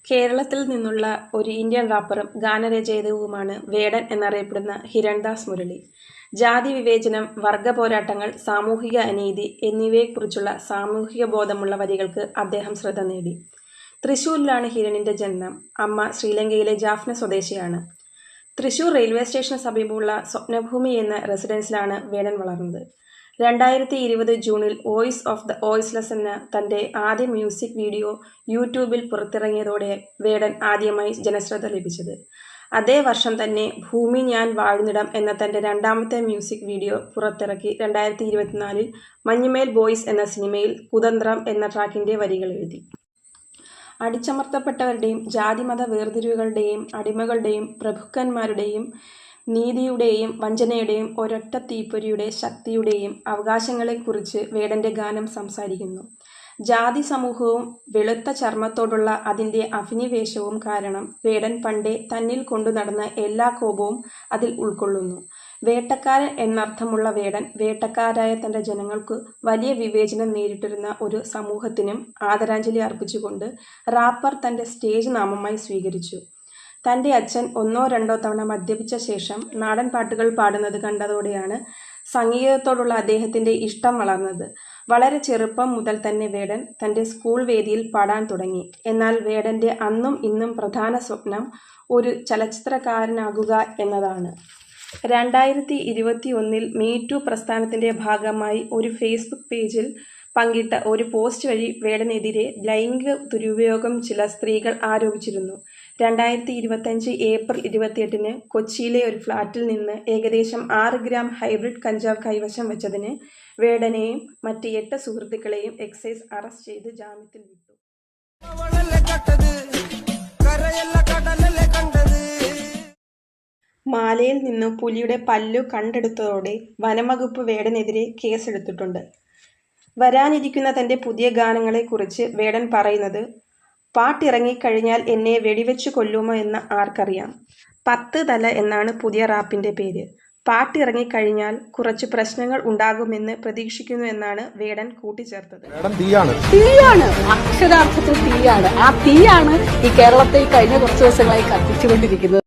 കേരളത്തിൽ നിന്നുള്ള ഒരു ഇന്ത്യൻ റാപ്പറും ഗാനരചയിതാവുമാണ് വേടൻ എന്നറിയപ്പെടുന്ന ഹിരൺദാസ് മുരളി. ജാതി വിവേചനം, വർഗപോരാട്ടങ്ങൾ, സാമൂഹിക അനീതി എന്നിവയെക്കുറിച്ചുള്ള സാമൂഹിക ബോധമുള്ള വരികൾക്ക് അദ്ദേഹം ശ്രദ്ധ നേടി. തൃശ്ശൂരിലാണ് ഹിരണിന്റെ ജനനം. അമ്മ ശ്രീലങ്കയിലെ ജാഫ്ന സ്വദേശിയാണ്. തൃശ്ശൂർ റെയിൽവേ സ്റ്റേഷന് സമീപമുള്ള സ്വപ്നഭൂമി എന്ന റെസിഡൻസിലാണ് വേടൻ വളർന്നത്. 2020 ജൂണിൽ വോയിസ് ഓഫ് ദ വോയിസ്ലെസ് എന്ന തന്റെ ആദ്യ മ്യൂസിക് വീഡിയോ യൂട്യൂബിൽ പുറത്തിറങ്ങിയതോടെ വേടൻ ആദ്യമായി ജനശ്രദ്ധ ലഭിച്ചത്. അതേ വർഷം തന്നെ ഭൂമി ഞാൻ വാഴുന്നിടം എന്ന തന്റെ രണ്ടാമത്തെ മ്യൂസിക് വീഡിയോ പുറത്തിറക്കി 2024 മഞ്ഞുമേൽ ബോയ്സ് എന്ന സിനിമയിൽ കുതന്ത്രം എന്ന ട്രാക്കിന്റെ വരികൾ എഴുതി. അടിച്ചമർത്തപ്പെട്ടവരുടെയും ജാതിമത വേർതിരിവുകളുടെയും അടിമകളുടെയും പ്രഭുക്കന്മാരുടെയും നീതിയുടെയും വഞ്ചനയുടെയും ഒരൊറ്റ തീപ്പൊരിയുടെ ശക്തിയുടെയും അവകാശങ്ങളെക്കുറിച്ച് വേടന്റെ ഗാനം സംസാരിക്കുന്നു. ജാതി സമൂഹവും വെളുത്ത ചർമ്മത്തോടുള്ള അതിൻ്റെ അഭിനിവേശവും കാരണം വേടൻ പണ്ടേ തന്നിൽ കൊണ്ടു നടന്ന എല്ലാ കോപവും അതിൽ ഉൾക്കൊള്ളുന്നു. വേട്ടക്കാരൻ എന്നർത്ഥമുള്ള വേടൻ വേട്ടക്കാരായ തൻ്റെ ജനങ്ങൾക്ക് വലിയ വിവേചനം നേരിട്ടിരുന്ന ഒരു സമൂഹത്തിനും ആദരാഞ്ജലി അർപ്പിച്ചുകൊണ്ട് റാപ്പർ തൻ്റെ സ്റ്റേജ് നാമമായി സ്വീകരിച്ചു. തൻ്റെ അച്ഛൻ 1-2 തവണ മദ്യപിച്ച ശേഷം നാടൻ പാട്ടുകൾ പാടുന്നത് കണ്ടതോടെയാണ് സംഗീതത്തോടുള്ള അദ്ദേഹത്തിൻ്റെ ഇഷ്ടം വളർന്നത്. വളരെ ചെറുപ്പം മുതൽ തന്നെ വേടൻ തൻ്റെ സ്കൂൾ വേദിയിൽ പാടാൻ തുടങ്ങി. എന്നാൽ വേടൻ്റെ അന്നും ഇന്നും പ്രധാന സ്വപ്നം ഒരു ചലച്ചിത്രകാരനാകുക എന്നതാണ്. 2021 മീ ടു പ്രസ്ഥാനത്തിൻ്റെ ഭാഗമായി ഒരു ഫേസ്ബുക്ക് പേജിൽ പങ്കിട്ട ഒരു പോസ്റ്റ് വഴി വേടനെതിരെ ലൈംഗിക ദുരുപയോഗം ചില സ്ത്രീകൾ ആരോപിച്ചിരുന്നു. 2025 ഏപ്രിൽ 28 കൊച്ചിയിലെ ഒരു ഫ്ളാറ്റിൽ നിന്ന് ഏകദേശം 6 ഗ്രാം ഹൈബ്രിഡ് കഞ്ചാവ് കൈവശം വെച്ചതിന് വേടനെയും മറ്റ് 8 സുഹൃത്തുക്കളെയും എക്സൈസ് അറസ്റ്റ് ചെയ്ത് ജാമ്യത്തിൽ വിട്ടു. മാലയിൽ നിന്ന് പുലിയുടെ പല്ലു കണ്ടെടുത്തതോടെ വനംവകുപ്പ് വേടനെതിരെ കേസെടുത്തിട്ടുണ്ട്. വരാനിരിക്കുന്ന തൻ്റെ പുതിയ ഗാനങ്ങളെക്കുറിച്ച് വേടൻ പറയുന്നത്, പാട്ടിറങ്ങിക്കഴിഞ്ഞാൽ എന്നെ വെടിവെച്ചു കൊല്ലുമോ എന്ന് ആർക്കറിയാം. 10 തല എന്നാണ് പുതിയ റാപ്പിന്റെ പേര്. പാട്ടിറങ്ങിക്കഴിഞ്ഞാൽ കുറച്ച് പ്രശ്നങ്ങൾ ഉണ്ടാകുമെന്ന് പ്രതീക്ഷിക്കുന്നു എന്നാണ് വേടൻ കൂട്ടിച്ചേർത്തത്. തീയാണ്, അക്ഷരാർത്ഥത്തിൽ തീയാണ്. ആ തീയാണ് ഈ കേരളത്തെ കഴിഞ്ഞ കുറച്ച് ദിവസങ്ങളായി കത്തിച്ചുകൊണ്ടിരിക്കുന്നത്.